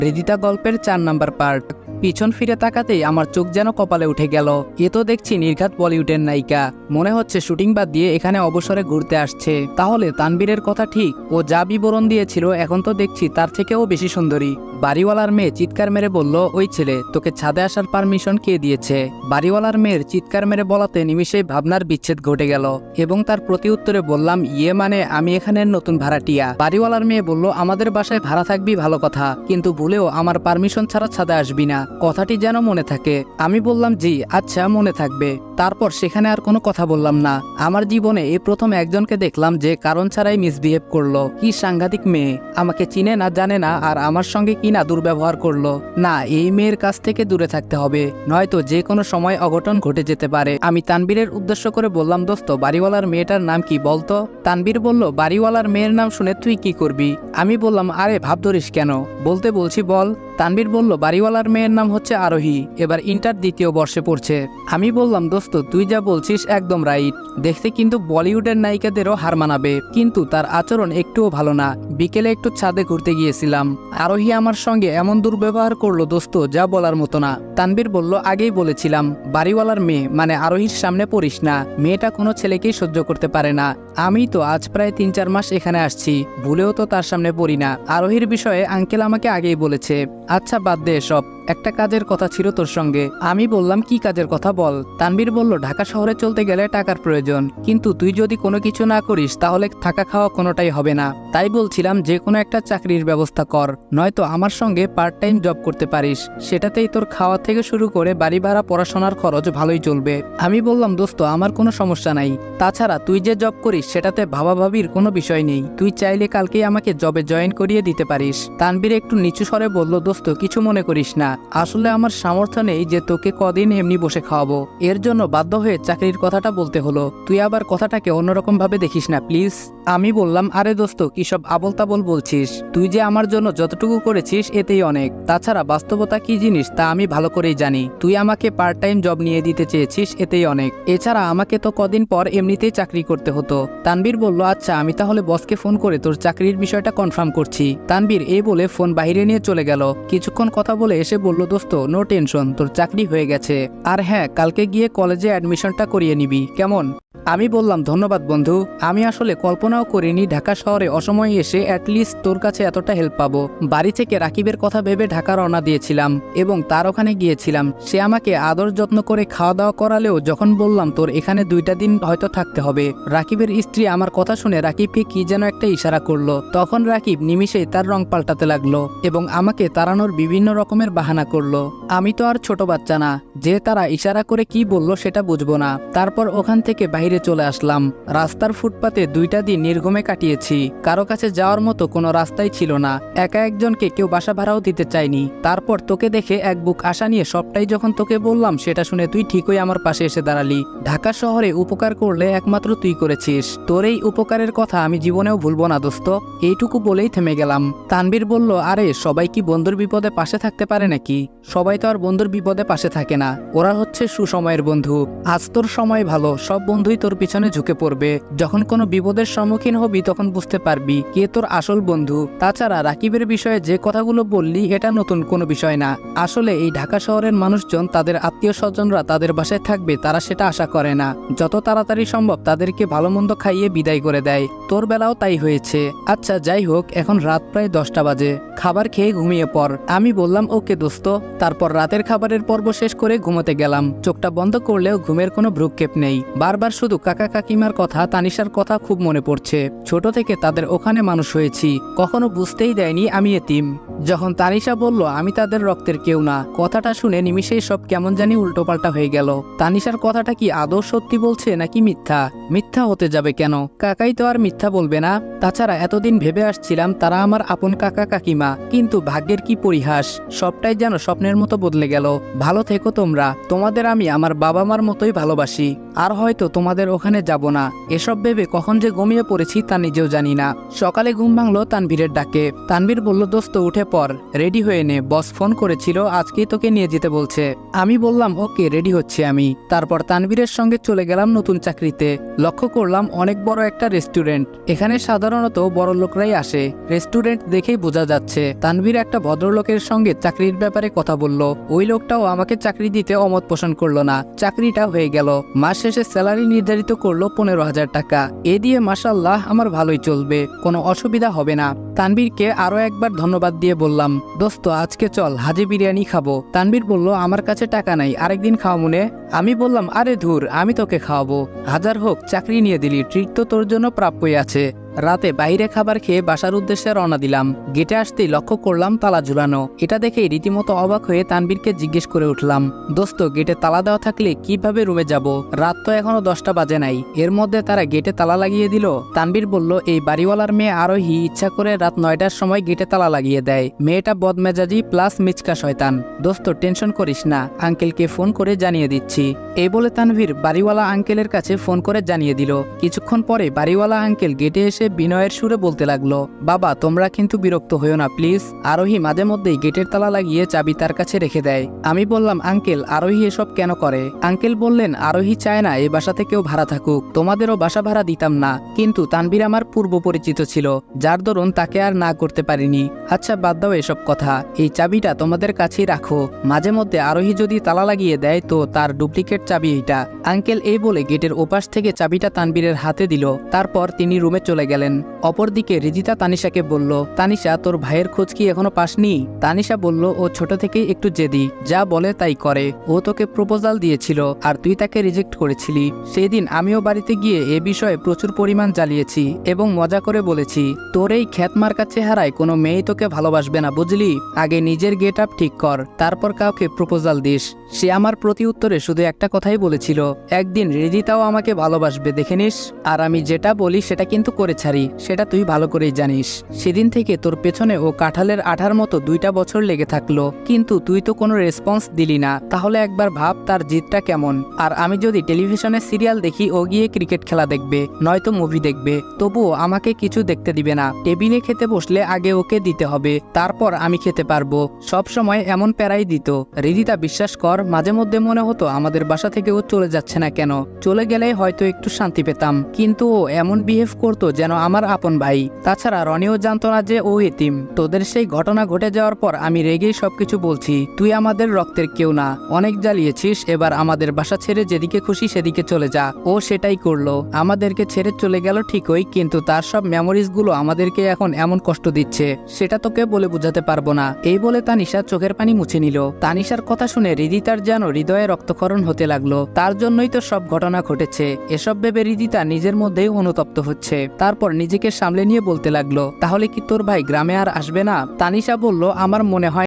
হৃদিতা গল্পের 4 number part. পিছন ফিরে তাকাতেই আমার চোখ যেন কপালে উঠে গেল। এ তো দেখছি নির্ঘাত বলিউডের নায়িকা, মনে হচ্ছে শুটিং বাদ দিয়ে এখানে অবসরে ঘুরতে আসছে। তাহলে তানবীরের কথা ঠিক, ও যা বিবরণ দিয়েছিল এখন তো দেখছি তার থেকেও বেশি সুন্দরী। বাড়িওয়ালার মেয়ে চিৎকার মেরে বলল, ওই ছেলে, তোকে ছাদে আসার পারমিশন কে দিয়েছে? বাড়িওয়ালার মেয়ের চিৎকার মেরে বলাতে নিমিষেই ভাবনার বিচ্ছেদ ঘটে গেল এবং তার প্রতি উত্তরে বললাম, ইয়ে মানে আমি এখানের নতুন ভাড়াটিয়া। বাড়িওয়ালার মেয়ে বলল, আমাদের বাসায় ভাড়া থাকবি ভালো কথা, কিন্তু ভুলেও আমার পারমিশন ছাড়া ছাদে আসবি না, কথাটি যেন মনে থাকে। আমি বললাম, জি আচ্ছা মনে থাকবে। তারপর সেখানে আর কোনো কথা বললাম না। আমার জীবনে এই প্রথম একজনকে দেখলাম যে কারণ ছাড়াই মিসবিহেভ করলো। কি সাংঘাতিক মেয়ে, আমাকে চিনে না জানে না আর আমার সঙ্গে কি না দুর্ব্যবহার করলো। না, এই মেয়ের কাছ থেকে দূরে থাকতে হবে, নয়তো যে কোনো সময় অঘটন ঘটে যেতে পারে। আমি তানবীরের উদ্দেশ্য করে বললাম, দোস্ত বাড়িওয়ালার মেয়েটার নাম কি বলতো? তানবীর বলল, বাড়িওয়ালার মেয়ের নাম শুনে তুই কি করবি? আমি বললাম, আরে ভাব ধরিস কেন, বলতে বলছি বল। তানবীর বলল, বাড়িওয়ালার মেয়ের নাম হচ্ছে আরোহী, এবার ইন্টার 2য় বর্ষে পড়ছে। আমি বললাম, দোস্ত তুই যা বলছিস একদম রাইট, দেখতে কিন্তু বলিউডের নায়িকাদেরও হার মানাবে, কিন্তু তার আচরণ একটুও ভালো না। বিকেলে একটু ছাদে ঘুরতে গিয়েছিলাম, আরোহী আমার সঙ্গে এমন দুর্ব্যবহার করলো দোস্ত, যা বলার মতো না। তানবীর বলল, আগেই বলেছিলাম বাড়িওয়ালার মেয়ে মানে আরোহীর সামনে পড়িস না, মেয়েটা কোনো ছেলেকেই সহ্য করতে পারে না। আমি তো আজ প্রায় 3-4 মাস এখানে আসছি, ভুলেও তো তার সামনে পড়ি না। আরোহীর বিষয়ে আঙ্কেল আমাকে আগেই বলেছে। আচ্ছা বাদ দে এসব, একটা কাজের কথা ছিল তোর সঙ্গে। আমি বললাম, কি কাজের কথা বল। তানবীর বলল, ঢাকা শহরে চলতে গেলে টাকার প্রয়োজন, কিন্তু তুই যদি কোনো কিছু না করিস তাহলে থাকা খাওয়া কোনোটাই হবে না। তাই বলছিলাম যে কোনো একটা চাকরির ব্যবস্থা কর, নয়তো আমার সঙ্গে পার্ট টাইম জব করতে পারিস, সেটাতেই তোর খাওয়া থেকে শুরু করে বাড়ি ভাড়া পড়াশোনার খরচ ভালোই চলবে। আমি বললাম, দোস্ত আমার কোনো সমস্যা নাই, তাছাড়া তুই যে জব করিস সেটাতে ভাবাভাবির কোনো বিষয় নেই, তুই চাইলে কালকেই আমাকে জবে জয়েন করিয়ে দিতে পারিস। তানবীর একটু নিচু স্বরে বলল, দোস্ত কিছু মনে করিস না, আসলে আমার সামর্থ্য নেই যে তোকে কদিন এমনি বসে খাওয়াবো, এর জন্য বাধ্য হয়ে চাকরির কথাটা বলতে হলো, তুই আবার কথাটাকে অন্যরকম ভাবে দেখিস না প্লিজ। আমি বললাম, আরে দোস্ত কি সব আবল তাবল বলছিস, তুই যে আমার জন্য যতটুকু করেছিস এতেই অনেক, তাছাড়া বাস্তবতা কি জিনিস তা আমি ভালো করেই জানি, তুই আমাকে পার্ট টাইম জব নিয়ে দিতে চেয়েছিস এতেই অনেক, এছাড়া আমাকে তো কদিন পর এমনিতেই চাকরি করতে হতো। তানবীর বলল, আচ্ছা আমি তাহলে বসকে ফোন করে তোর চাকরির বিষয়টা কনফার্ম করছি। তানবীর এই বলে ফোন বাইরে নিয়ে চলে গেল। কিছুক্ষণ কথা বলে এসে বলল, দোস্ত নো টেনশন, তোর চাকরি হয়ে গেছে, আর হ্যাঁ কালকে গিয়ে কলেজে অ্যাডমিশনটা করিয়ে নিবি কেমন? আমি বললাম, ধন্যবাদ বন্ধু, আমি আসলে কল্পনাও করিনি ঢাকা শহরে অসময়ে এসে অ্যাটলিস্ট তোর কাছে এতটা হেল্প পাবো। বাড়ি থেকে রাকিবের কথা ভেবে ঢাকা রওনা দিয়েছিলাম এবং তার ওখানে গিয়েছিলাম, সে আমাকে আদর যত্ন করে খাওয়া দাওয়া করালেও যখন বললাম তোর এখানে 2টা দিন হয়তো থাকতে হবে, রাকিবের স্ত্রী আমার কথা শুনে রাকিবকে কি যেন একটা ইশারা করলো, তখন রাকিব নিমিষেই তার রং পাল্টাতে লাগলো এবং আমাকে তাড়ানোর বিভিন্ন রকমের বাহানা করলো। আমি তো আর ছোট বাচ্চা না যে তারা ইশারা করে কি বললো সেটা বুঝবো না। তারপর ওখান থেকে বাইরে চলে আসলাম। রাস্তার ফুটপাতে 2টা দিন নির্ঘুমে কাটিয়েছি, কারো কাছে যাওয়ার মতো কোনো রাস্তাই ছিল না, একা একজনকে কেউ বাসা ভাড়াও দিতে চায়নি। তারপর তোকে দেখে এক বুক আশা নিয়ে সবটাই যখন তোকে বললাম সেটা শুনে তুই ঠিকই আমার পাশে এসে দাঁড়ালি। ঢাকা শহরে উপকার করলে একমাত্র তুই করেছিস, তোর এই উপকারের কথা আমি জীবনেও ভুলবো না দোস্ত। এইটুকু বলেই থেমে গেলাম। তানবীর বলল, আরে সবাই কি বন্ধুর বিপদে পাশে থাকতে পারে নাকি? সবাই তো আর বন্ধুর বিপদে পাশে থাকে না, ওরা হচ্ছে সুসময়ের বন্ধু। আজ তোর সময় ভালো, সব বন্ধুই তোর পিছনে ঝুঁকে পড়বে, যখন কোনো বিপদের সম্মুখীন হবি তখন বুঝতে পারবি কে তোর আসল বন্ধু। তাছাড়া রাকিবের বিষয়ে যে কথাগুলো বললি এটা নতুন কোনো বিষয় না, আসলে এই ঢাকা শহরের মানুষজন তাদের আত্মীয় স্বজনরা তাদের বাসায় থাকবে তারা সেটা আশা করে না, যত তাড়াতাড়ি সম্ভব তাদেরকে ভালো মন্দ খাইয়ে বিদায় করে দেয়, তোর বেলাও তাই হয়েছে। আচ্ছা যাই হোক, এখন রাত প্রায় 10টা বাজে, খাবার খেয়ে ঘুমিয়ে পড়। আমি বললাম, ওকে দোস্ত। তারপর রাতের খাবারের পর্ব শেষ করে ঘুমোতে গেলাম। চোখটা বন্ধ করলেও ঘুমের কোনো ভ্রুক্ষেপ নেই, বারবার শুধু কাকা কাকিমার কথা, তানিশার কথা খুব মনে পড়ছে। ছোট থেকে তাদের ওখানে মানুষ হয়েছি, কখনো বুঝতেই দেয়নি আমি এতিম। যখন তানিশা বলল আমি তাদের রক্তের কেউ না, কথাটা শুনে নিমিষেই সব কেমন জানি উল্টোপাল্টা হয়ে গেল। তানিশার কথাটা কি আদৌ সত্যি বলছে নাকি মিথ্যা? মিথ্যা হতে যাবে কেন, কাকাই তো আর মিথ্যা বলবে না। তাছাড়া এতদিন ভেবে আসছিলাম তারা আমার আপন কাকা কাকিমা, কিন্তু ভাগ্যের কি পরিহাস, সবটাই যেন স্বপ্নের মতো বদলে গেল। ভালো থেকো তোমরা, তোমাদের আমি আমার বাবা মার মতোই ভালোবাসি, আর হয়তো তোমাদের ওখানে যাব না। এসব ভেবে কখন যে ঘুমিয়ে পড়েছি তা নিজেও জানি না। সকালে ঘুম ভাঙলো তানভীরের ডাকে। তানভীর বলল, দোস্ত উঠে পড়, রেডি হয়ে নে, বস ফোন করেছিল আজকেই তোকে নিয়ে যেতে বলছে। আমি বললাম, ওকে রেডি হচ্ছে আমি। তারপর তানভীরের সঙ্গে চলে গেলাম নতুন চাকরিতে। লক্ষ্য করলাম অনেক বড় একটা রেস্টুরেন্ট। এখানে সাধারণত বড় লোকরাই আসে। রেস্টুরেন্ট দেখেই বোঝা যাচ্ছে তানভীর একটা ভদ্রলোকের সঙ্গে চাকরির ব্যাপারে কথা বলল। ওই লোকটাও আমাকে চাকরি দিতে অমত পোষণ করলো না। চাকরিটা হয়ে গেল। মাস শেষে স্যালারি নির্ধারিত করলো 15,000 টাকা। এ দিয়ে মাশাআল্লাহ আমার ভালোই চলবে, কোনো অসুবিধা হবে না। তানভীরকে আরো একবার ধন্যবাদ দিয়ে বললাম, দোস্ত আজকে চল হাজি বিরিয়ানি খাবো। তানভীর বলল, আমার কাছে টাকা নাই, আরেকদিন খাওয়া মনে। আমি বললাম, আরে ধুর, আমি তোকে খাওয়াবো। হাজার হোক চাকরি নিয়ে দিলি, ট্রিট তো তোর জন্য প্রাপ্যই আছে। রাতে বাইরে খাবার খেয়ে বাসার উদ্দেশ্যে রওনা দিলাম। গেটে আসতেই লক্ষ্য করলাম তালা ঝুলানো। এটা দেখেই রীতিমতো অবাক হয়ে তানভীরকে জিজ্ঞেস করে উঠলাম, দোস্ত গেটে তালা দেওয়া থাকলে কিভাবে রুমে যাব? রাত তো এখনো 10টা বাজে নাই, এর মধ্যে তারা গেটে তালা লাগিয়ে দিল। তানভীর বলল, এই বাড়িওয়ালার মেয়ে আরোহী ইচ্ছা করে রাত 9টার সময় গেটে তালা লাগিয়ে দেয়। মেয়েটা বদমেজাজি প্লাস মিচকা শয়তান। দোস্ত টেনশন করিস না, আঙ্কেলকে ফোন করে জানিয়ে দিচ্ছি। এই বলে তানভীর বাড়িওয়ালা আঙ্কেলের কাছে ফোন করে জানিয়ে দিল। কিছুক্ষণ পরে বাড়িওয়ালা আঙ্কেল গেটে এসে বিনয়ের সুরে বলতে লাগলো, বাবা তোমরা কিন্তু বিরক্ত হইও না প্লিজ। আরোহী মাঝে মধ্যেই গেটের তালা লাগিয়ে চাবি তার কাছে রেখে দেয়। আমি বললাম, আঙ্কেল আরোহী এসব কেন করে? আঙ্কেল বললেন, আরোহী চায় না এই বাসাতে কেউ ভাড়া থাকুক, তোমাদেরও বাসা ভাড়া দিতাম না, কিন্তু তানভীর আমার পূর্ব পরিচিত ছিল, যার দরুন তাকে আর না করতে পারিনি। আচ্ছা বাদ দাও এসব কথা, এই চাবিটা তোমাদের কাছেই রাখো। মাঝে মধ্যে আরোহী যদি তালা লাগিয়ে দেয় তো তার ডুপ্লিকেট চাবি এইটা। আঙ্কেল এই বলে গেটের ওপাশ থেকে চাবিটা তানভীরের হাতে দিল। তারপর তিনি রুমে চলে গেলেন। অপরদিকে রিজিতা তানিশাকে বলল, তানিশা তোর ভাইয়ের খোঁজ কি এখনো পাসনি? তানিশা বলল, ও ছোট থেকেই একটু জেদি, যা বলে তাই করে। ও তোকে প্রপোজাল দিয়েছিল আর তুই তাকে রিজেক্ট করেছিলি। সেই দিন আমিও বাড়িতে গিয়ে এ বিষয়ে প্রচুর পরিমাণ জ্বালিয়েছি এবং মজা করে বলেছি, তোর এই খ্যাতমার্কা চেহারায় কোনো মেয়েই তোকে ভালোবাসবে না, বুঝলি? আগে নিজের গেট আপ ঠিক কর, তারপর কাউকে প্রপোজাল দিস। সে আমার প্রতি উত্তরে শুধু একটা কথাই বলেছিল, একদিন রিজিতাও আমাকে ভালোবাসবে, দেখে নিস। আর আমি যেটা বলি সেটা কিন্তু করে ছাড়ি, সেটা তুই ভালো করেই জানিস। সেদিন থেকে তোর পেছনে ও কাঁঠালের আঠার মতো 2টা বছর লেগে থাকলো, কিন্তু তুই তো কোনো রেসপন্স দিলি না। তাহলে একবার ভাব তার জিদটা কেমন। আর আমি যদি টেলিভিশনে সিরিয়াল দেখি, ও গিয়ে ক্রিকেট খেলা দেখবে, নয়তো মুভি দেখবে, তবুও আমাকে কিছু দেখতে দিবে না। টেবিলে খেতে বসলে আগে ওকে দিতে হবে, তারপর আমি খেতে পারবো। সব সময় এমন প্যারাই দিত। রিদিতা বিশ্বাস কর, মাঝে মধ্যে মনে হতো আমাদের বাসা থেকে ও চলে যাচ্ছে না কেন। চলে গেলে হয়তো একটু শান্তি পেতাম, কিন্তু ও এমন বিহেভ করতো যেন আমার আপন ভাই। তাছাড়া রনিও জানতো না যে ও এতিম। তোদের সেই ঘটনা ঘটে যাওয়ার পর আমি রেগেই সবকিছু বলছি, তুই আমাদের রক্তের কেউ না, অনেক জ্বালিয়েছিস, এবার আমাদের বাসা ছেড়ে যেদিকে খুশি সেদিকে চলে যা। ও সেটাই করলো, আমাদেরকে ছেড়ে চলে গেল ঠিকই, কিন্তু তার সব মেমোরিজ গুলো আমাদেরকে এখন এমন কষ্ট দিচ্ছে, সেটা তোকে বলে বোঝাতে পারবো না। এই বলে তানিশা চোখের পানি মুছে নিল। তানিশার কথা শুনে রিদিতার যেন হৃদয়ে রক্তক্ষরণ হতে লাগলো। তার জন্যই তো সব ঘটনা ঘটেছে, এসব ভেবে রিদিতা নিজের মধ্যেই অনুতপ্ত হচ্ছে। তারপর নিজেকে সামলে নিয়ে বলতে লাগলো, তাহলে কি তোর ভাই গ্রামে আর আসবে না? তানিশা বলল, আমার মনে হয়